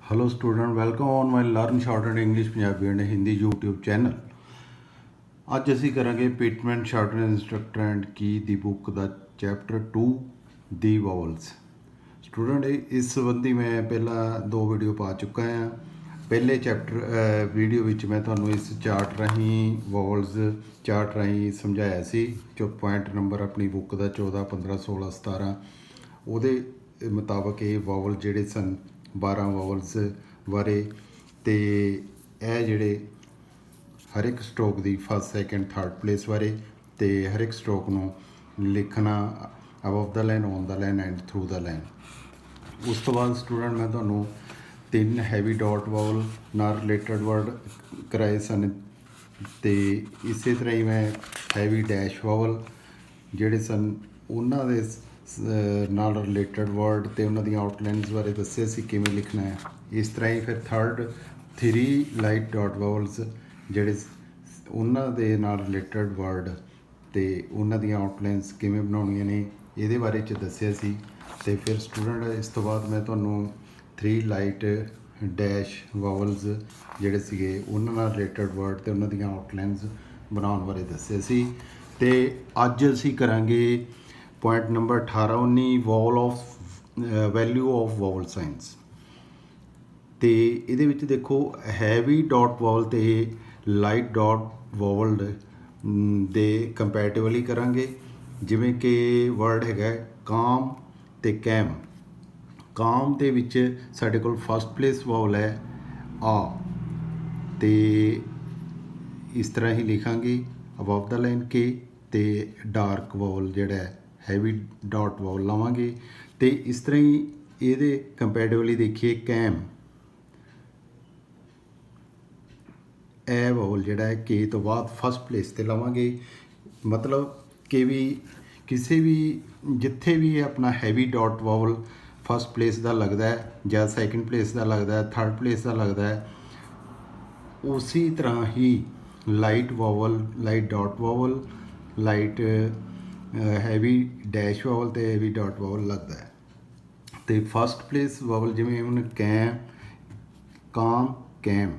Hello student welcome on my learn short and English Punjabi and Hindi YouTube channel. ਅੱਜ ਅਸੀਂ ਕਰਾਂਗੇ ਪੀਟਮੈਂਟ short and instructor and Ki the book the chapter 2 the ਵਾਵਲਸ। Student ਇਸ ਸੰਬੰਧੀ ਮੈਂ ਪਹਿਲਾਂ 2 video ਪਾ ਚੁੱਕਾ ਹਾਂ। ਪਹਿਲੇ ਚੈਪਟਰ ਵੀਡੀਓ ਵਿੱਚ ਮੈਂ ਤੁਹਾਨੂੰ ਇਸ ਚਾਰਟ ਰਾਹੀਂ ਵਾਵਲਸ ਚਾਰਟ ਰਾਹੀਂ ਸਮਝਾਇਆ ਸੀ ਜੋ ਪੁਆਇੰਟ ਨੰਬਰ ਆਪਣੀ ਬੁੱਕ ਦਾ 14 15 16 17 ਉਹਦੇ ਮੁਤਾਬਕ ਇਹ ਵਾਵਲ ਜਿਹੜੇ ਸਨ 12 ਵਾਵਲਸ ਬਾਰੇ ਤੇ ਇਹ ਜਿਹੜੇ ਹਰ ਇੱਕ ਸਟ੍ਰੋਕ ਦੀ ਫਸਟ ਸੈਕਿੰਡ ਥਰਡ ਪਲੇਸ ਬਾਰੇ ਤੇ ਹਰ ਇੱਕ ਸਟ੍ਰੋਕ ਨੂੰ ਲਿਖਣਾ above the line on the line and throw the line. ਉਸ ਤੋਂ ਬਾਅਦ ਸਟੂਡੈਂਟ ਮੈਂ ਤੁਹਾਨੂੰ 3 ਹੈਵੀ ਡਾਟ ਵਾਵਲ ਨਾਲ ਰਿਲੇਟਡ ਵਰਡ ਕਰਾਏ ਸਨ ਤੇ ਇਸੇ ਤਰ੍ਹਾਂ ਹੀ ਮੈਂ ਹੈਵੀ ਡੈਸ਼ ਵਾਵਲ ਜਿਹੜੇ ਸਨ ਉਹਨਾਂ ਦੇ ਨਾਲ ਰਿਲੇਟਡ ਵਰਡ ਤੇ ਉਹਨਾਂ ਦੀਆਂ ਆਊਟਲਾਈਨਸ ਬਾਰੇ ਦੱਸਿਆ ਸੀ ਕਿਵੇਂ ਲਿਖਣਾ ਹੈ। ਇਸ ਤਰ੍ਹਾਂ ਹੀ ਫਿਰ 3 ਲਾਈਟ ਡਾਟ ਵਾਵਲਸ ਜਿਹੜੇ ਉਹਨਾਂ ਦੇ ਨਾਲ ਰਿਲੇਟਡ ਵਰਡ ਤੇ ਉਹਨਾਂ ਦੀਆਂ ਆਊਟਲਾਈਨਸ ਕਿਵੇਂ ਬਣਾਉਣੀਆਂ ਨੇ ਇਹਦੇ ਬਾਰੇ 'ਚ ਦੱਸਿਆ ਸੀ। ਤੇ ਫਿਰ ਸਟੂਡੈਂਟ ਇਸ ਤੋਂ ਬਾਅਦ ਮੈਂ ਤੁਹਾਨੂੰ 3 ਲਾਈਟ ਡੈਸ਼ ਵਾਵਲਸ ਜਿਹੜੇ ਸੀਗੇ ਉਹਨਾਂ ਨਾਲ ਰਿਲੇਟਡ ਵਰਡ ਤੇ ਉਹਨਾਂ ਦੀਆਂ ਆਊਟਲਾਈਨਸ ਬਣਾਉਣ ਬਾਰੇ ਦੱਸਿਆ ਸੀ। ਤੇ ਅੱਜ ਅਸੀਂ ਕਰਾਂਗੇ point number 18 19 vowel of value of vowel science. ਤੇ ਇਹਦੇ ਵਿੱਚ ਦੇਖੋ ਹੈਵੀ ਡਾਟ ਵਾਵਲ ਤੇ ਲਾਈਟ ਡਾਟ ਵਾਵਲ ਦੇ ਕੰਪੈਰੇਟਿਵਲੀ ਕਰਾਂਗੇ। ਜਿਵੇਂ ਕਿ ਵਰਡ ਹੈਗਾ ਕਾਮ ਤੇ ਕੈਮ। ਕਾਮ ਦੇ ਵਿੱਚ ਸਾਡੇ ਕੋਲ ਫਸਟ ਪਲੇਸ ਵਾਵਲ ਹੈ ਆ ਤੇ ਇਸ ਤਰ੍ਹਾਂ ਹੀ ਲਿਖਾਂਗੇ ਅਬਵ ਦਾ ਲਾਈਨ ਕੇ ਤੇ ਡਾਰਕ ਵਾਵਲ ਜਿਹੜਾ ਹੈਵੀ ਡਾਟ ਵਾਵਲ ਲਵਾਂਗੇ। ਤੇ ਇਸ ਤਰ੍ਹਾਂ ਹੀ ਇਹਦੇ ਕੰਪੈਰੇਟਿਵਲੀ ਦੇਖੀਏ ਕੈਮ ਇਹ ਵਾਵਲ ਜਿਹੜਾ ਹੈ ਕੇ ਤੋਂ ਬਾਅਦ ਫਸਟ ਪਲੇਸ 'ਤੇ ਲਵਾਂਗੇ। ਮਤਲਬ ਕਿ ਵੀ ਕਿਸੇ ਵੀ ਜਿੱਥੇ ਵੀ ਆਪਣਾ heavy dot vowel first place ਦਾ ਲੱਗਦਾ ਹੈ ਜਾਂ ਸੈਕਿੰਡ ਪਲੇਸ ਦਾ ਲੱਗਦਾ ਹੈ ਥਰਡ ਪਲੇਸ ਦਾ ਲੱਗਦਾ ਹੈ ਉਸੀ ਤਰ੍ਹਾਂ ਹੀ light vowel light dot vowel light heavy dash vowel ਤੇ ਹੈਵੀ ਡਾਟ ਵਾਵਲ ਲੱਗਦਾ ਹੈ। ਤੇ ਫਸਟ ਪਲੇਸ ਵਾਵਲ ਜਿਵੇਂ ਹੁਣ came calm came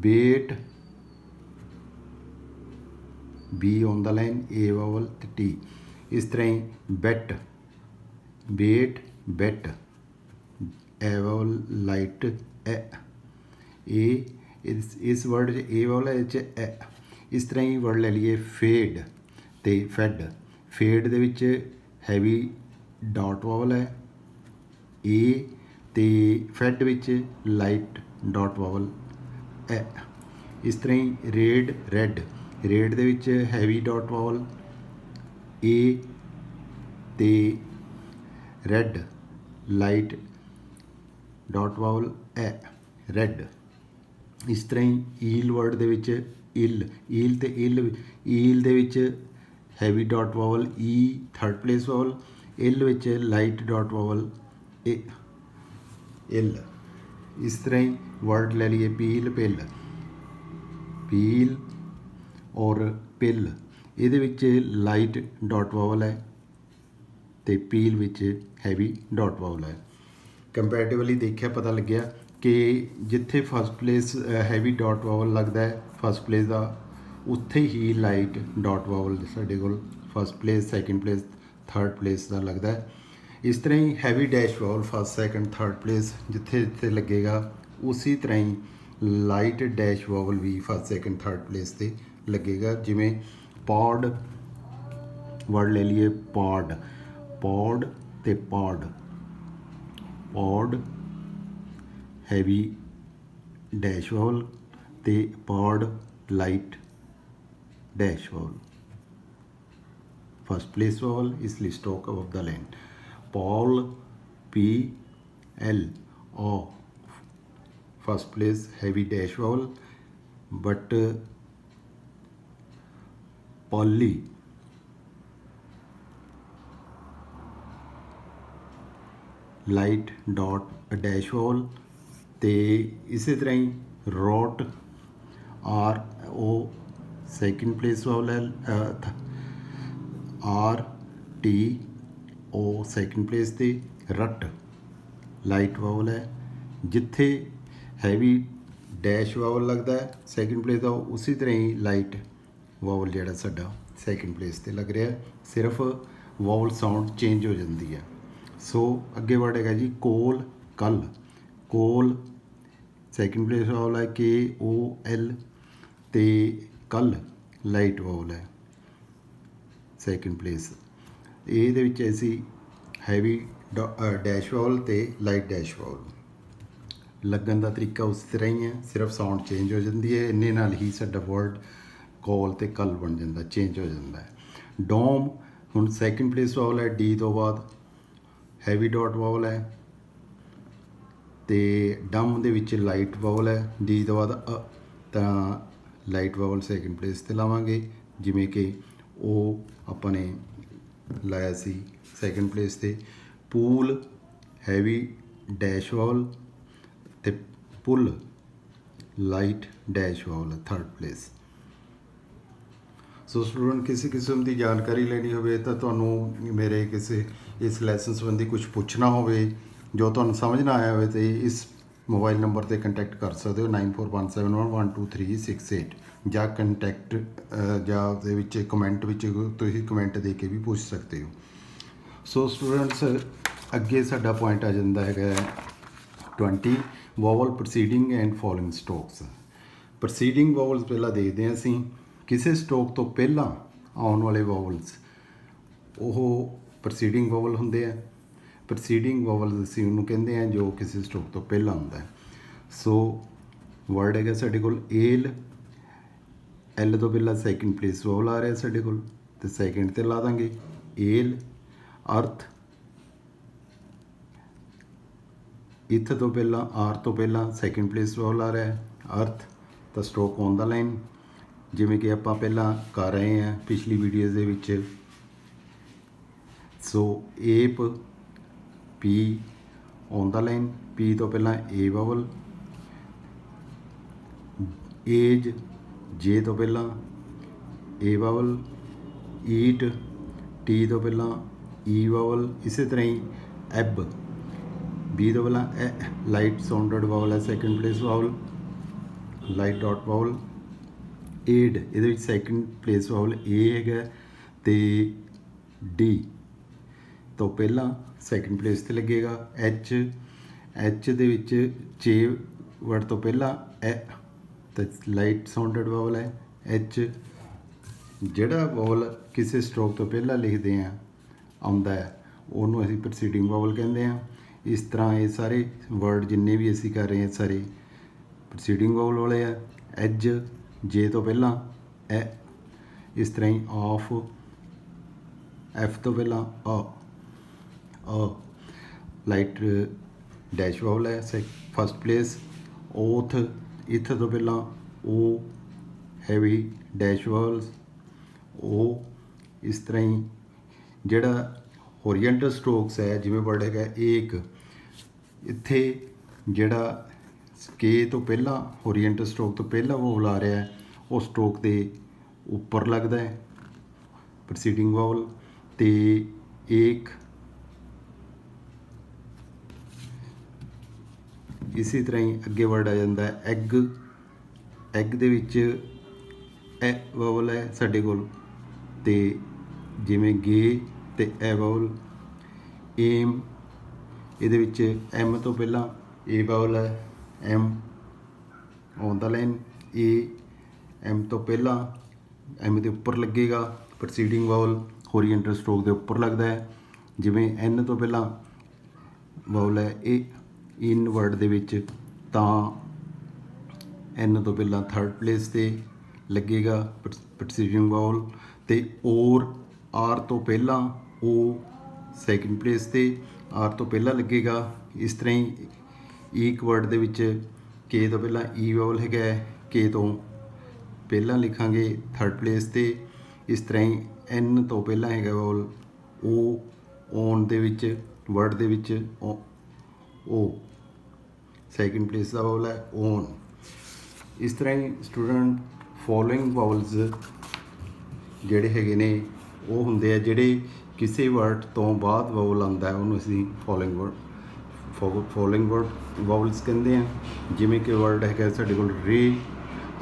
bait B on the line A vowel ਤੇ ਟੀ। ਇਸ ਤਰ੍ਹਾਂ ਹੀ ਬੈਟ ਬੇਟ ਬੈਟ ਐ ਵਾਵਲ ਲਾਈਟ ਐ ਏ ਇਸ ਵਰਡ 'ਚ ਏ ਵਾਵਲ ਹੈ 'ਚ ਐ। ਇਸ ਤਰ੍ਹਾਂ ਹੀ ਵਰਡ ਲੈ ਲਈਏ ਫੇਡ ਤੇ ਫੈਡ। ਫੇਡ ਦੇ ਵਿੱਚ ਹੈਵੀ ਡਾਟ ਵਾਵਲ ਹੈ ਏ ਤੇ ਫੈਡ ਵਿੱਚ ਲਾਈਟ ਡਾਟ ਵਾਵਲ ਹੈ। ਇਸ ਤਰ੍ਹਾਂ ਹੀ ਰੇਡ ਰੈਡ ਰੇਡ ਦੇ ਵਿੱਚ ਹੈਵੀ ਡਾਟ ਵਾਵਲ ਏ ਤੇ ਰੈਡ ਲਾਈਟ ਡਾਟ ਵਾਵਲ ਐ ਰੈਡ। ਇਸ ਤਰ੍ਹਾਂ ਹੀ ਈਲ ਵਰਡ ਦੇ ਵਿੱਚ ਇਲ ਈਲ ਤੇ ਈਲ ਦੇ ਵਿੱਚ ਹੈਵੀ ਡਾਟ ਵਾਵਲ ਈ ਥਰਡ ਪਲੇਸ ਵਾਵਲ ਇਲ ਵਿੱਚ ਲਾਈਟ ਡਾਟ ਵਾਵਲ ਏ ਇਲ। ਇਸ ਤਰ੍ਹਾਂ ਹੀ ਵਰਡ ਲੈ ਲਈਏ ਪੀਲ ਪਿੱਲ ਪੀਲ ਔਰ ਪਿੱਲ ਇਹਦੇ ਵਿੱਚ ਲਾਈਟ ਡਾਟ ਵਾਵਲ ਹੈ ਤੇ ਪੀਲ ਵਿੱਚ ਹੈਵੀ ਡਾਟ ਵਾਵਲ ਹੈ। ਕੰਪੈਰੇਟਿਵਲੀ ਦੇਖਿਆ ਪਤਾ ਲੱਗਿਆ ਕਿ ਜਿੱਥੇ first place heavy dot vowel ਲੱਗਦਾ ਹੈ ਫਸਟ ਪਲੇਸ ਦਾ ਉੱਥੇ ਹੀ ਲਾਈਟ ਡਾਟ ਵਾਵਲ ਸਾਡੇ ਕੋਲ first place second place third place ਦਾ ਲੱਗਦਾ ਹੈ। ਇਸ ਤਰ੍ਹਾਂ ਹੀ heavy dash vowel first second third place ਜਿੱਥੇ ਜਿੱਥੇ ਲੱਗੇਗਾ ਉਸੀ ਤਰ੍ਹਾਂ ਹੀ ਲਾਈਟ ਡੈਸ਼ ਵਾਵਲ ਵੀ ਫਸਟ ਸੈਕਿੰਡ ਥਰਡ ਪਲੇਸ 'ਤੇ ਲੱਗੇਗਾ। ਜਿਵੇਂ ਪੌਡ ਵਰਡ ਲੈ ਲਈਏ ਪੌਡ ਪੌਡ ਤੇ pod pod heavy dash vowel ਤੇ pod light dash vowel first place vowel ਇਸ ਲਈ stroke above the line. Paul P L O first place heavy dash vowel but poly light dot dash vowel ਤੇ ਇਸੇ ਤਰ੍ਹਾਂ ਹੀ rote R O second place vowel ਹੈ R T O second place 'ਤੇ rut light vowel ਹੈ जिथे heavy dash vowel लगता है सैकेंड प्लेस का, उसी तरह ही लाइट वावल जिहड़ा साडा सैकेंड प्लेस ते लग रहा है। सिर्फ वावल साउंड चेंज हो जाती है। सो अगे वर्ड है जी कोल कल। कोल सैकेंड प्लेस वावल है KOL, तो कल लाइट वावल है सैकेंड प्लेस। ਇਹਦੇ ਵਿੱਚ ਅਸੀਂ हैवी डैश वावल तो लाइट डैश वावल लगन का तरीका उस तरह ही है, सिर्फ साउंड चेंज हो जाती है। इन्ने नाल ही साडा वर्ड कॉल तो कल बन जाता, चेंज हो जाता है। डोम हुण सैकेंड प्लेस वावल है, D तो बाद हैवी डॉट वावल है, तो डम दे विच लाइट वावल है, D तो बाद तो लाइट वावल सैकेंड प्लेस ते लावांगे, जिमें कि वो अपने लाया सी सैकेंड प्लेस ते। पूल हैवी डैश वावल ते pull light dash vowel third place. So student किसी किस्म की जानकारी लेनी हो तो तुहानू मेरे किसी इस लैसन संबंधी कुछ पूछना हो जो तुहानू समझ ना आया हो तो इस मोबाइल नंबर पर कंटैक्ट कर सकते हो 9417112368 ਜਾਂ ਕੰਟੈਕਟ ਜਾਂ ਉਹਦੇ ਵਿੱਚ ਕਮੈਂਟ ਵਿੱਚ ਤੁਸੀਂ ਕਮੈਂਟ ਦੇ ਕੇ ਵੀ ਪੁੱਛ ਸਕਦੇ ਹੋ। ਸੋ ਸਟੂਡੈਂਟਸ ਅੱਗੇ ਸਾਡਾ ਪੁਆਇੰਟ ਆ ਜਾਂਦਾ ਹੈਗਾ 20 vowel preceding and following strokes. Preceding vowels ਪਹਿਲਾਂ ਦੇਖਦੇ ਹਾਂ ਅਸੀਂ। ਕਿਸੇ ਸਟ੍ਰੋਕ ਤੋਂ ਪਹਿਲਾਂ ਆਉਣ ਵਾਲੇ ਵਾਵਲਸ ਉਹ ਪ੍ਰੋਸੀਡਿੰਗ ਵਾਵਲ ਹੁੰਦੇ ਆ। ਪ੍ਰੋਸੀਡਿੰਗ ਵਾਵਲ ਅਸੀਂ ਉਹਨੂੰ ਕਹਿੰਦੇ ਹਾਂ ਜੋ ਕਿਸੇ ਸਟ੍ਰੋਕ ਤੋਂ ਪਹਿਲਾਂ ਹੁੰਦਾ। ਸੋ ਵਰਡ ਹੈਗਾ ਸਾਡੇ ਕੋਲ ਏਲ। ਐਲ ਤੋਂ ਪਹਿਲਾਂ ਸੈਕਿੰਡ ਪਲੇਸ ਵਾਵਲ ਆ ਰਿਹਾ ਸਾਡੇ ਕੋਲ, ਤੇ ਸੈਕਿੰਡ ਤੇ ਲਾ ਦਾਂਗੇ ਏਲ। ਅਰਥ ਇੱਥ ਤੋਂ ਪਹਿਲਾਂ ਆਰ ਤੋਂ ਪਹਿਲਾਂ ਸੈਕਿੰਡ ਪਲੇਸ ਵਾਵਲ ਆ ਰਿਹਾ ਅਰਥ, ਤਾਂ ਸਟ੍ਰੋਕ ਔਨ ਦਾ ਲਾਈਨ, ਜਿਵੇਂ ਕਿ ਆਪਾਂ ਪਹਿਲਾਂ ਕਰ ਰਹੇ ਹਾਂ ਪਿਛਲੀ ਵੀਡੀਓਜ਼ ਦੇ ਵਿੱਚ। ਸੋ ਏਪ ਪੀ ਔਨ ਦਾ ਲਾਈਨ, ਪੀ ਤੋਂ ਪਹਿਲਾਂ ਏ ਵਾਵਲ। ਏਜ ਜੇ ਤੋਂ ਪਹਿਲਾਂ ਏ ਵਾਵਲ। ਈਟ ਟੀ ਤੋਂ ਪਹਿਲਾਂ ਈ ਵਾਵਲ। ਇਸੇ ਤਰ੍ਹਾਂ ਹੀ ਐਬ ਬੀ ਤੋਂ ਪਹਿਲਾਂ ਲਾਈਟ ਸਾਊਂਡਡ ਵਾਵਲ ਹੈ second place vowel, light dot vowel. Aid ਇਹਦੇ ਵਿੱਚ ਸੈਕਿੰਡ ਪਲੇਸ ਵਾਵਲ ਏ ਹੈਗਾ, ਅਤੇ ਡੀ ਤੋਂ ਪਹਿਲਾਂ ਸੈਕਿੰਡ ਪਲੇਸ 'ਤੇ ਲੱਗੇਗਾ ਐਚ। ਐਚ ਦੇ ਵਿੱਚ ਚੇ ਵਰਡ ਤੋਂ ਪਹਿਲਾਂ ਐ, ਤਾਂ ਲਾਈਟ ਸਾਊਂਡਡ ਵਾਵਲ ਹੈ ਐਚ। ਜਿਹੜਾ ਵਾਵਲ ਕਿਸੇ ਸਟ੍ਰੋਕ ਤੋਂ ਪਹਿਲਾਂ ਲਿਖਦੇ ਹਾਂ ਆਉਂਦਾ ਹੈ ਉਹਨੂੰ ਅਸੀਂ ਪ੍ਰੋਸੀਡਿੰਗ ਵਾਵਲ ਕਹਿੰਦੇ ਹਾਂ। ਇਸ ਤਰ੍ਹਾਂ ਇਹ ਸਾਰੇ ਵਰਡ ਜਿੰਨੇ ਵੀ ਅਸੀਂ ਕਰ ਰਹੇ ਹਾਂ ਸਾਰੇ ਪ੍ਰੋਸੀਡਿੰਗ ਵਾਵਲ ਵਾਲੇ ਆ। ਐਜ ਜੇ ਤੋਂ ਪਹਿਲਾਂ ਐ। ਇਸ ਤਰ੍ਹਾਂ ਹੀ ਆਫ ਐਫ ਤੋਂ ਪਹਿਲਾਂ ਅ ਲਾਈਟ ਡੈਸ਼ ਵਾਵਲ ਹੈ ਫਸਟ ਪਲੇਸ। ਓਥ ਇੱਥ ਤੋਂ ਪਹਿਲਾਂ ਓ ਹੈਵੀ ਡੈਸ਼ ਵਾਵਲਸ ਓ। ਇਸ ਤਰ੍ਹਾਂ ਹੀ ਜਿਹੜਾ ਹੋਰੀਐਂਟਲ ਸਟ੍ਰੋਕਸ ਹੈ ਜਿਵੇਂ ਵਰਡ ਹੈਗਾ ਏਕ, ਇੱਥੇ ਜਿਹੜਾ ਕੇ ਤੋਂ ਪਹਿਲਾਂ ਹੋਰੀਐਂਟਲ ਸਟ੍ਰੋਕ ਤੋਂ ਪਹਿਲਾਂ ਵਾਵਲ ਆ ਰਿਹਾ ਉਹ ਸਟ੍ਰੋਕ ਦੇ ਉੱਪਰ ਲੱਗਦਾ ਹੈ ਪ੍ਰੋਸੀਡਿੰਗ ਵਾਵਲ। ਤੇ ਏਕ ਇਸੇ ਤਰ੍ਹਾਂ ਹੀ ਅੱਗੇ ਵਰਡ ਆ ਜਾਂਦਾ ਐਗ। ਐਗ ਦੇ ਵਿੱਚ ਐ ਵਾਵਲ ਹੈ ਸਾਡੇ ਕੋਲ, ਅਤੇ ਜਿਵੇਂ ਗੇ ਅਤੇ ਐ ਵਾਵਲ। ਏਮ ਇਹਦੇ ਵਿੱਚ ਐਮ ਤੋਂ ਪਹਿਲਾਂ ਏ ਵਾਵਲ ਹੈ M on the line. A M ਤੋਂ ਪਹਿਲਾਂ ਐਮ ਦੇ ਉੱਪਰ ਲੱਗੇਗਾ ਪ੍ਰੋਸੀਡਿੰਗ ਵਾਵਲ, ਹੋਰੀਐਂਟਲ ਸਟ੍ਰੋਕ ਦੇ ਉੱਪਰ ਲੱਗਦਾ ਹੈ। ਜਿਵੇਂ ਐਨ ਤੋਂ ਪਹਿਲਾਂ ਵਾਵਲ ਹੈ ਇਹ ਇਨ ਵਰਡ ਦੇ ਵਿੱਚ, ਤਾਂ ਐਨ ਤੋਂ ਪਹਿਲਾਂ ਥਰਡ ਪਲੇਸ 'ਤੇ ਲੱਗੇਗਾ ਪ੍ਰੋਸੀਡਿੰਗ ਵਾਵਲ। ਅਤੇ ਔਰ ਆਰ ਤੋਂ ਪਹਿਲਾਂ ਓ ਸੈਕਿੰਡ ਪਲੇਸ 'ਤੇ ਆਰ ਤੋਂ ਪਹਿਲਾਂ ਲੱਗੇਗਾ। ਇਸ ਤਰ੍ਹਾਂ ਹੀ ਈਕ ਵਰਡ ਦੇ ਵਿੱਚ ਕੇ ਤੋਂ ਪਹਿਲਾਂ ਈ ਵਾਵਲ ਹੈਗਾ, ਕੇ ਤੋਂ ਪਹਿਲਾਂ ਲਿਖਾਂਗੇ ਥਰਡ ਪਲੇਸ 'ਤੇ। ਇਸ ਤਰ੍ਹਾਂ ਹੀ ਐਨ ਤੋਂ ਪਹਿਲਾਂ ਹੈਗਾ ਵਾਵਲ ਓ, ਓਨ ਦੇ ਵਿੱਚ ਵਰਡ ਦੇ ਵਿੱਚ ਓ ਸੈਕਿੰਡ ਪਲੇਸ ਦਾ ਵਾਵਲ ਹੈ ਓਨ। ਇਸ ਤਰ੍ਹਾਂ ਹੀ ਸਟੂਡੈਂਟ ਫੋਲੋਇੰਗ ਵਾਵਲਸ ਜਿਹੜੇ ਹੈਗੇ ਨੇ ਉਹ ਹੁੰਦੇ ਆ ਜਿਹੜੇ ਕਿਸੇ ਵਰਡ ਤੋਂ ਬਾਅਦ ਵਾਵਲ ਆਉਂਦਾ ਉਹਨੂੰ ਅਸੀਂ ਫੋਲੋਇੰਗ ਵਾਵਲਸ ਕਹਿੰਦੇ ਆ। ਜਿਵੇਂ ਕਿ ਵਰਡ ਹੈਗਾ ਸਾਡੇ ਕੋਲ ray,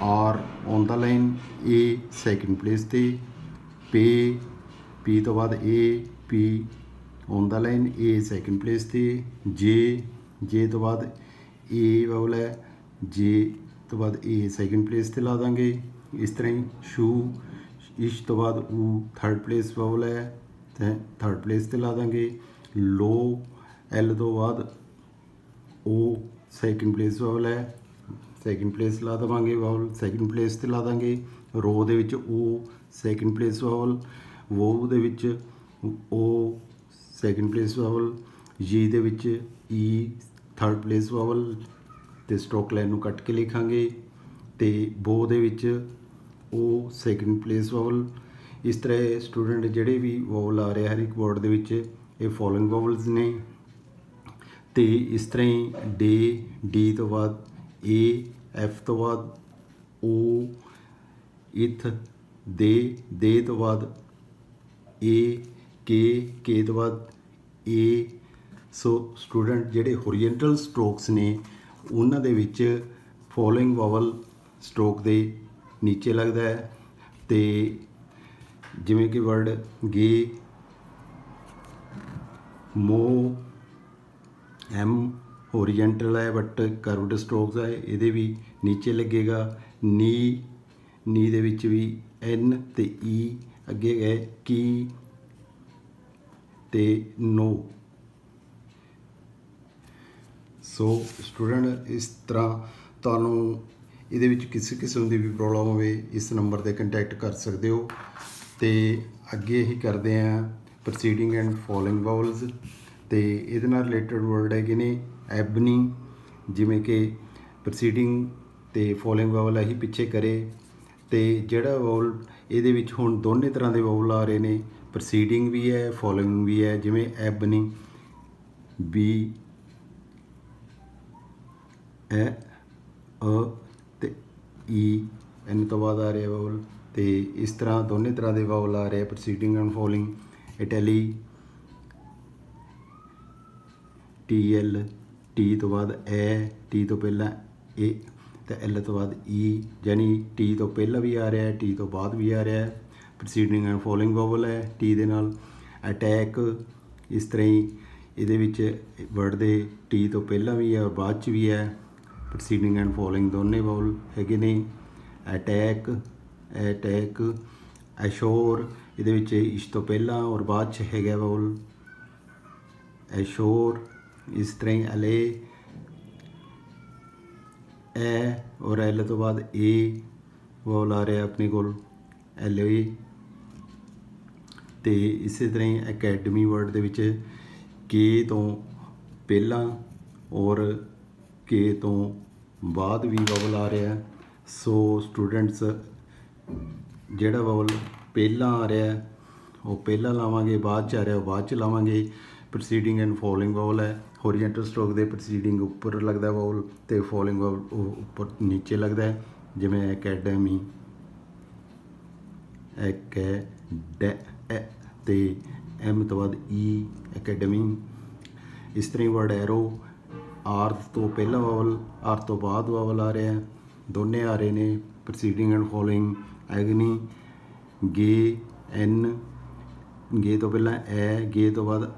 R on the line, A second place ਤੇ, ਪੇ ਪੀ ਤੋਂ ਬਾਅਦ A, P on the line, A second place ਤੇ, ਜੇ ਤੋਂ ਬਾਅਦ ਏ ਵਾਵਲ ਹੈ, ਜੇ ਤੋਂ ਬਾਅਦ ਏ ਸੈਕਿੰਡ ਪਲੇਸ ਤੇ ਲਾ ਦਾਂਗੇ। ਇਸ ਤਰ੍ਹਾਂ ਹੀ ਸ਼ੂ, ਇਸ਼ ਤੋਂ ਬਾਅਦ ਊ ਥਰਡ ਪਲੇਸ ਵਾਵਲ ਹੈ ਤੇ ਥਰਡ ਪਲੇਸ ਤੇ ਲਾ ਦਾਂਗੇ। ਲੋ, ਐਲ ਤੋਂ ਬਾਅਦ ਓ ਸੈਕਿੰਡ ਪਲੇਸ ਵਾਵਲ ਹੈ, ਸੈਕਿੰਡ ਪਲੇਸ ਲਾ ਦੇਵਾਂਗੇ, ਵਾਵਲ ਸੈਕਿੰਡ ਪਲੇਸ ਤੇ ਲਾ ਦਾਂਗੇ। ਰੋ ਦੇ ਵਿੱਚ ਓ ਸੈਕਿੰਡ ਪਲੇਸ ਵਾਵਲ, ਵੋ ਦੇ ਵਿੱਚ ਓ ਸੈਕਿੰਡ ਪਲੇਸ ਵਾਵਲ, ਜੀ ਦੇ ਵਿੱਚ ਈ ਥਰਡ ਪਲੇਸ ਵਾਵਲ ਤੇ ਸਟ੍ਰੋਕ ਲਾਈਨ ਨੂੰ ਕੱਟ ਕੇ ਲਿਖਾਂਗੇ। ਤੇ ਬੋ ਦੇ ਵਿੱਚ ਓ ਸੈਕਿੰਡ ਪਲੇਸ ਵਾਵਲ। ਇਸ ਤਰ੍ਹਾਂ ਸਟੂਡੈਂਟ ਜਿਹੜੇ ਵੀ ਵਾਵਲ ਆ ਰਹੇ ਹਰ ਇੱਕ ਵਰਡ ਦੇ ਵਿੱਚ ਇਹ ਫੋਲੋਇੰਗ ਵਾਵਲਸ ਨੇ। ਤੇ ਇਸ ਤਰ੍ਹਾਂ ਹੀ ਡੇ, ਡੀ ਤੋਂ ਬਾਅਦ ਏ, ਐਫ ਤੋਂ ਬਾਅਦ ਓ, ਇਥ, ਦੇ ਤੋਂ ਬਾਅਦ ਏ, ਕੇ ਤੋਂ ਬਾਅਦ ਏ। ਸੋ ਸਟੂਡੈਂਟ ਜਿਹੜੇ ਹੋਰੀਜੈਂਟਲ ਸਟ੍ਰੋਕਸ ਨੇ ਉਹਨਾਂ ਦੇ ਵਿੱਚ ਫੋਲੋਇੰਗ ਵਾਵਲ ਸਟ੍ਰੋਕ ਦੇ ਨੀਚੇ ਲੱਗਦਾ ਹੈ। ਤੇ ਜਿਵੇਂ ਕਿ ਵਰਡ ਗੇ, ਮੋ, ਐਮ ਹੋਰੀਜੈਂਟਲ ਹੈ ਬਟ ਕਰਵਡ ਸਟ੍ਰੋਕਸ ਹੈ, ਇਹਦੇ ਵੀ ਨੀਚੇ ਲੱਗੇਗਾ। ਨੀ ਦੇ ਵਿੱਚ ਵੀ ਐਨ ਤੇ ਈ ਅੱਗੇ ਗਏ, ਕੀ ਤੇ ਨੋ। ਸੋ ਸਟੂਡੈਂਟ ਇਸ ਤਰ੍ਹਾਂ ਤੁਹਾਨੂੰ ਇਹਦੇ ਵਿੱਚ ਕਿਸੇ ਕਿਸਮ ਦੀ ਵੀ ਪ੍ਰੋਬਲਮ ਹੋਵੇ ਇਸ ਨੰਬਰ 'ਤੇ ਕੰਟੈਕਟ ਕਰ ਸਕਦੇ ਹੋ। ਤੇ ਅੱਗੇ ਹੀ ਕਰਦੇ ਹਾਂ ਪ੍ਰੋਸੀਡਿੰਗ ਐਂਡ ਫੋਲੋਇੰਗ ਵਾਵਲਸ। ਤੇ ਇਹਦੇ ਨਾਲ ਰਿਲੇਟਡ ਵਰਡ ਹੈਗੇ ਨੇ ਐਬਨੀ, ਜਿਵੇਂ ਕਿ ਪ੍ਰੋਸੀਡਿੰਗ ਤੇ ਫੋਲੋਇੰਗ ਵਾਵਲ ਅਸੀਂ ਪਿੱਛੇ ਕਰੇ। ਤੇ ਜਿਹੜਾ ਵਾਵਲ ਇਹਦੇ ਵਿੱਚ ਹੁਣ ਦੋਨੇ ਤਰ੍ਹਾਂ ਦੇ ਵਾਵਲ ਆ ਰਹੇ ਨੇ, ਪ੍ਰੋਸੀਡਿੰਗ ਵੀ ਹੈ, ਫੋਲੋਇੰਗ ਵੀ ਹੈ। ਜਿਵੇਂ ਐਬਨੀ, ਬੀ, ਐ, ਤੇ ਈ, ਐਨ ਤੋਂ ਬਾਅਦ ਆ ਰਿਹਾ ਵਾਵਲ। ਤੇ ਇਸ ਤਰ੍ਹਾਂ ਦੋਨੇ ਤਰ੍ਹਾਂ ਦੇ ਵਾਵਲ ਆ ਰਹੇ preceding and following. Italy, T L, T ਤੋਂ ਬਾਅਦ ਐ, ਟੀ ਤੋਂ ਪਹਿਲਾਂ ਏ ਤੇ ਐਲ ਤੋਂ ਬਾਅਦ ਈ, ਯਾਨੀ ਟੀ ਤੋਂ ਪਹਿਲਾਂ ਵੀ ਆ ਰਿਹਾ, ਟੀ ਤੋਂ ਬਾਅਦ ਵੀ ਆ ਰਿਹਾ। ਪ੍ਰੋਸੀਡਿੰਗ ਐਂਡ ਫੋਲੋਇੰਗ ਵਾਵਲ ਹੈ ਟੀ ਦੇ ਨਾਲ। ਅਟੈਕ, ਇਸ ਤਰ੍ਹਾਂ ਹੀ ਇਹਦੇ ਵਿੱਚ ਵਰਡ ਦੇ ਟੀ ਤੋਂ ਪਹਿਲਾਂ ਵੀ ਹੈ ਔਰ ਬਾਅਦ 'ਚ ਵੀ ਹੈ। ਪ੍ਰੋਸੀਡਿੰਗ ਐਂਡ ਫੋਲੋਇੰਗ ਦੋਨੇ ਵਾਵਲ ਹੈਗੇ ਨੇ। ਅਟੈਕ, ਐਸ਼ੋਰ, ਇਹਦੇ ਵਿੱਚ ਇਸ ਤੋਂ ਪਹਿਲਾਂ ਔਰ ਬਾਅਦ 'ਚ ਹੈਗਾ ਵਾਵਲ ਐਸ਼ੋਰ। ਇਸ ਤਰ੍ਹਾਂ ਹੀ ਅਲੇ, ਐ ਔਰ ਐਲ ਤੋਂ ਬਾਅਦ ਏ ਵਾਵਲ ਆ ਰਿਹਾ ਆਪਣੇ ਕੋਲ ਐਲ ਏ। ਤੇ ਇਸੇ ਤਰ੍ਹਾਂ ਹੀ ਅਕੈਡਮੀ ਵਰਡ ਦੇ ਵਿੱਚ ਕੇ ਤੋਂ ਪਹਿਲਾਂ ਔਰ ਕੇ ਤੋਂ ਬਾਅਦ ਵੀ ਵਾਵਲ ਆ ਰਿਹਾ। ਸੋ ਸਟੂਡੈਂਟਸ ਜਿਹੜਾ ਵਾਵਲ ਪਹਿਲਾਂ ਆ ਰਿਹਾ ਉਹ ਪਹਿਲਾਂ ਲਾਵਾਂਗੇ, ਬਾਅਦ 'ਚ ਆ ਰਿਹਾ ਉਹ ਬਾਅਦ 'ਚ ਲਾਵਾਂਗੇ। ਪ੍ਰੋਸੀਡਿੰਗ ਐਂਡ ਫੋਲੋਇੰਗ ਵਾਵਲ ਹੈ। ਹੋਰੀਜੈਂਟਲ ਸਟ੍ਰੋਕ ਦੇ ਪ੍ਰੋਸੀਡਿੰਗ ਉੱਪਰ ਲੱਗਦਾ ਵਾਵਲ ਤੇ ਫੋਲੋਇੰਗ ਵਾਵਲ ਉਹ ਉੱਪਰ ਨੀਚੇ ਲੱਗਦਾ ਹੈ। ਜਿਵੇਂ ਅਕੈਡਮੀ, ਤੇ ਐਮ ਤੋਂ ਬਾਅਦ ਈ, ਅਕੈਡਮੀ। ਇਸ ਤਰ੍ਹਾਂ ਹੀ ਵਰਡ ਐਰੋ, ਆਰ ਤੋਂ ਪਹਿਲਾਂ ਵਾਵਲ, ਆਰ ਤੋਂ ਬਾਅਦ ਵਾਵਲ ਆ ਰਿਹਾ, ਦੋਨੇ ਆ ਰਹੇ ਨੇ ਪ੍ਰੋਸੀਡਿੰਗ ਐਂਡ ਫੋਲੋਇੰਗ। ਐਗਨੀ, ਗੇ, ਐਨ, ਗੇ ਤੋਂ ਪਹਿਲਾਂ ਐ, ਗੇ ਤੋਂ ਬਾਅਦ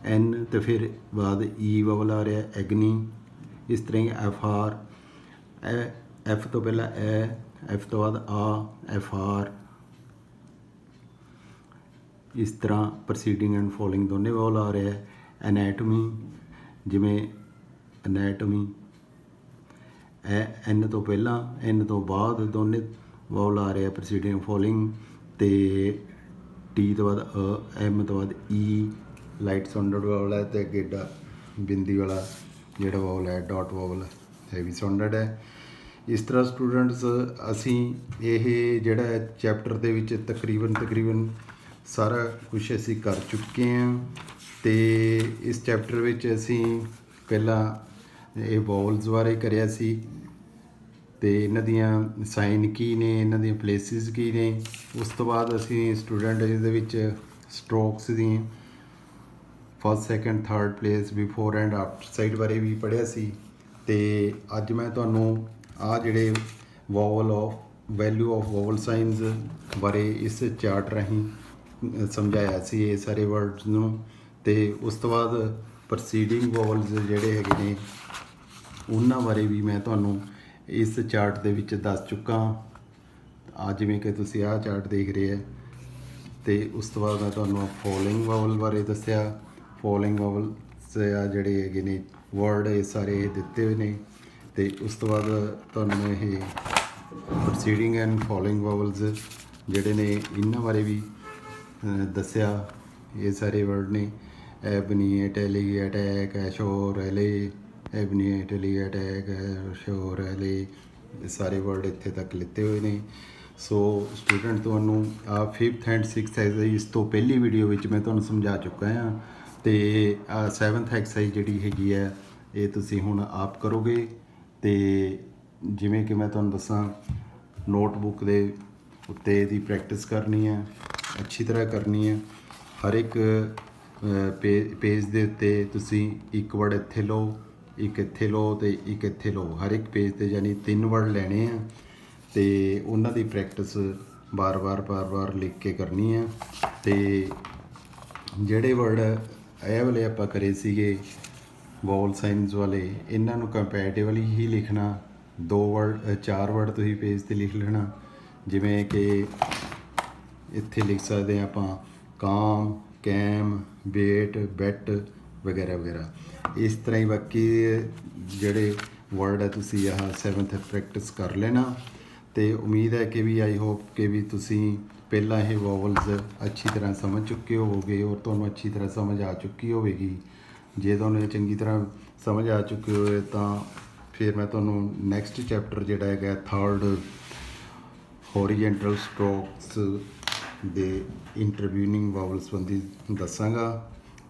ਐਨ ਤੇ ਫਿਰ ਬਾਅਦ ਈ ਵਾਵਲ ਆ ਰਿਹਾ ਐਗਨੀ। ਇਸ ਤਰ੍ਹਾਂ ਹੀ ਐਫ ਆਰ, ਐਫ ਤੋਂ ਪਹਿਲਾਂ ਐ, ਐਫ ਤੋਂ ਬਾਅਦ ਆ, ਐਫ ਆਰ। ਇਸ ਤਰ੍ਹਾਂ ਪ੍ਰੋਸੀਡਿੰਗ ਐਂਡ ਫੋਲੋਇੰਗ ਦੋਨੇ ਵਾਵਲ ਆ ਰਿਹਾ। ਐਨੈਟਮੀ, ਜਿਵੇਂ ਐਨੈਟਮੀ, ਐਨ ਤੋਂ ਪਹਿਲਾਂ ਐਨ ਤੋਂ ਬਾਅਦ ਦੋਨੇ ਵਾਵਲ ਆ ਰਿਹਾ ਪ੍ਰੋਸੀਡਿੰਗ ਫੋਲੋਇੰਗ। ਤੇ ਟੀ ਤੋਂ ਬਾਅਦ ਐਮ ਤੋਂ ਬਾਅਦ ਈ, ਲਾਈਟ ਸਾਊਂਡਡ ਵਾਵਲ ਹੈ। ਤੇ ਅੱਗੇ ਬਿੰਦੀ ਵਾਲਾ ਜਿਹੜਾ ਵਾਵਲ ਹੈ ਡਾਟ ਵਾਵਲ ਹੈਵੀ ਸਾਊਂਡਡ ਹੈ। ਇਸ ਤਰ੍ਹਾਂ ਸਟੂਡੈਂਟਸ ਅਸੀਂ ਇਹ ਜਿਹੜਾ ਚੈਪਟਰ ਦੇ ਵਿੱਚ ਤਕਰੀਬਨ ਸਾਰਾ ਕੁਛ ਅਸੀਂ ਕਰ ਚੁੱਕੇ ਹਾਂ। ਤੇ ਇਸ ਚੈਪਟਰ ਵਿੱਚ ਅਸੀਂ ਪਹਿਲਾਂ ਇਹ ਵਾਵਲਸ ਬਾਰੇ ਕਰਿਆ ਸੀ ਤੇ ਇਹਨਾਂ ਦੀਆਂ ਸਾਈਨ ਕੀ ਨੇ, ਇਹਨਾਂ ਦੀਆਂ ਪਲੇਸਿਸ ਕੀ ਨੇ। ਉਸ ਤੋਂ ਬਾਅਦ ਅਸੀਂ ਸਟੂਡੈਂਟ ਇਹਦੇ ਵਿੱਚ ਸਟ੍ਰੋਕਸ ਦੀ first second third place before and after side ਬਾਰੇ ਵੀ ਪੜ੍ਹਿਆ ਸੀ। ਤੇ ਅੱਜ ਮੈਂ ਤੁਹਾਨੂੰ ਆ ਜਿਹੜੇ vowel of value of vowel sinus ਬਾਰੇ ਇਸ ਚਾਰਟ ਰਾਹੀਂ ਸਮਝਾਇਆ ਸੀ ਇਹ ਸਾਰੇ ਵਰਡਸ ਨੂੰ। ਤੇ ਉਸ ਤੋਂ ਬਾਅਦ ਪ੍ਰੋਸੀਡਿੰਗ ਵੋਵਲਸ ਜਿਹੜੇ ਹੈਗੇ ਨੇ ਉਹਨਾਂ ਬਾਰੇ ਵੀ ਮੈਂ ਤੁਹਾਨੂੰ ਇਸ ਚਾਰਟ ਦੇ ਵਿੱਚ ਦੱਸ ਚੁੱਕਾ। ਆ ਜਿਵੇਂ ਕਿ ਤੁਸੀਂ ਆਹ ਚਾਰਟ ਦੇਖ ਰਹੇ ਆ। ਤੇ ਉਸ ਤੋਂ ਬਾਅਦ ਮੈਂ ਤੁਹਾਨੂੰ ਫੋਲੋਇੰਗ ਵੋਵਲ ਬਾਰੇ ਦੱਸਿਆ। ਫੋਲੋਇੰਗ ਵੋਵਲਸ ਆ ਜਿਹੜੇ ਹੈਗੇ ਨੇ ਵਰਡ ਇਹ ਸਾਰੇ ਦਿੱਤੇ ਹੋਏ ਨੇ। ਤੇ ਉਸ ਤੋਂ ਬਾਅਦ ਤੁਹਾਨੂੰ ਇਹ ਪ੍ਰੋਸੀਡਿੰਗ ਐਂਡ ਫੋਲੋਇੰਗ ਵੋਵਲਸ ਜਿਹੜੇ ਨੇ ਇਹਨਾਂ ਬਾਰੇ ਵੀ ਦੱਸਿਆ। ਇਹ ਸਾਰੇ ਵਰਡ ਨੇ ਐਬਨੀ, ਐਟੈਲੀ, ਅਟੈਕ, ਐਸ਼ੋਰ, ਐਲੇ, ਐਬਨੀ, ਐਟੈਲੀ, ਅਟੈਕ, ਐਸ਼ੋਰ, ਐਲੇ, ਇਹ ਸਾਰੇ ਵਰਡ ਇੱਥੇ ਤੱਕ ਲਿੱਤੇ ਹੋਏ ਨੇ। ਸੋ ਸਟੂਡੈਂਟ ਤੁਹਾਨੂੰ ਆ 5th ਐਂਡ 6th ਐਕਸਰਸਾਈਜ਼ ਤੋਂ ਪਹਿਲੀ ਵੀਡੀਓ ਵਿੱਚ ਮੈਂ ਤੁਹਾਨੂੰ ਸਮਝਾ ਚੁੱਕਾ ਹਾਂ। ਤੇ 7th ਐਕਸਰਸਾਈਜ਼ ਜਿਹੜੀ ਹੈਗੀ ਹੈ ਇਹ ਤੁਸੀਂ ਹੁਣ ਆਪ ਕਰੋਗੇ। ਤੇ ਜਿਵੇਂ ਕਿ ਮੈਂ ਤੁਹਾਨੂੰ ਦੱਸਾਂ ਨੋਟਬੁੱਕ ਦੇ ਉੱਤੇ ਇਹਦੀ ਪ੍ਰੈਕਟਿਸ ਕਰਨੀ ਹੈ, ਅੱਛੀ ਤਰ੍ਹਾਂ ਕਰਨੀ ਹੈ। ਹਰ ਇੱਕ ਪੇਜ ਦੇ ਉੱਤੇ ਤੁਸੀਂ ਇੱਕ ਵਰਡ ਇੱਥੇ ਲਓ, ਇੱਕ ਇੱਥੇ ਲਓ ਤੇ ਇੱਕ ਇੱਥੇ ਲਓ। ਹਰ ਇੱਕ ਪੇਜ 'ਤੇ ਯਾਨੀ 3 ਵਰਡ ਲੈਣੇ ਆ ਤੇ ਉਹਨਾਂ ਦੀ ਪ੍ਰੈਕਟਿਸ ਬਾਰ-ਬਾਰ ਲਿਖ ਕੇ ਕਰਨੀ ਹੈ। ਤੇ ਜਿਹੜੇ ਵਰਡ ਇਹ ਵਾਲੇ ਆਪਾਂ ਕਰੇ ਸੀਗੇ ਵੋਵਲ ਸਾਈਨਸ ਵਾਲੇ, ਇਹਨਾਂ ਨੂੰ ਕੰਪੈਰੇਟਿਵਲੀ ਹੀ ਲਿਖਣਾ। 4 ਵਰਡ ਤੁਸੀਂ ਪੇਜ 'ਤੇ ਲਿਖ ਲੈਣਾ। ਜਿਵੇਂ ਕਿ ਇੱਥੇ ਲਿਖ ਸਕਦੇ ਹਾਂ ਆਪਾਂ ਕਾਮ, ਕੈਮ, ਵੇਟ, ਬੈਟ ਵਗੈਰਾ ਵਗੈਰਾ। ਇਸ ਤਰ੍ਹਾਂ ਹੀ ਬਾਕੀ ਜਿਹੜੇ ਵਰਡ ਹੈ ਤੁਸੀਂ ਆਹ 7th ਪ੍ਰੈਕਟਿਸ ਕਰ ਲੈਣਾ। ਤੇ ਉਮੀਦ ਹੈ ਕਿ ਵੀ ਆਈ ਹੋਪ ਕਿ ਵੀ ਤੁਸੀਂ ਪਹਿਲਾਂ ਇਹ ਵੋਵਲਸ ਅੱਛੀ ਤਰ੍ਹਾਂ ਸਮਝ ਚੁੱਕੇ ਹੋਵੋਗੇ ਔਰ ਤੁਹਾਨੂੰ ਅੱਛੀ ਤਰ੍ਹਾਂ ਸਮਝ ਆ ਚੁੱਕੀ ਹੋਵੇਗੀ। ਜੇ ਤੁਹਾਨੂੰ ਇਹ ਚੰਗੀ ਤਰ੍ਹਾਂ ਸਮਝ ਆ ਚੁੱਕੀ ਹੋਵੇ ਤਾਂ ਫਿਰ ਮੈਂ ਤੁਹਾਨੂੰ ਨੈਕਸਟ ਚੈਪਟਰ ਜਿਹੜਾ ਹੈਗਾ 3rd ਹੌਰੀਜੈਂਟਲ ਸਟ੍ਰੋਕਸ ਦੇ ਇੰਟਰਵਿਊਨਿੰਗ ਵੋਵਲ ਸੰਬੰਧੀ ਦੱਸਾਂਗਾ।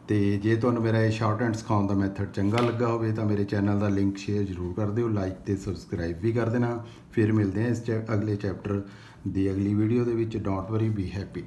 ਤੇ ਜੇ ਤੁਹਾਨੂੰ ਮੇਰਾ ਇਹ ਸ਼ਾਰਟ ਹੈਂਡ ਸਿਖਾਉਣ ਦਾ ਮੈਥਡ ਚੰਗਾ ਲੱਗਾ ਹੋਵੇ ਤਾਂ ਮੇਰੇ ਚੈਨਲ ਦਾ ਲਿੰਕ ਸ਼ੇਅਰ ਜ਼ਰੂਰ ਕਰ ਦਿਓ, ਲਾਈਕ ਤੇ ਸਬਸਕ੍ਰਾਈਬ ਵੀ ਕਰ ਦੇਣਾ। ਫਿਰ ਮਿਲਦੇ ਹਾਂ ਇਸ ਅਗਲੇ ਚੈਪਟਰ ਦੀ ਅਗਲੀ ਵੀਡੀਓ ਦੇ ਵਿੱਚ। Don't worry, be happy.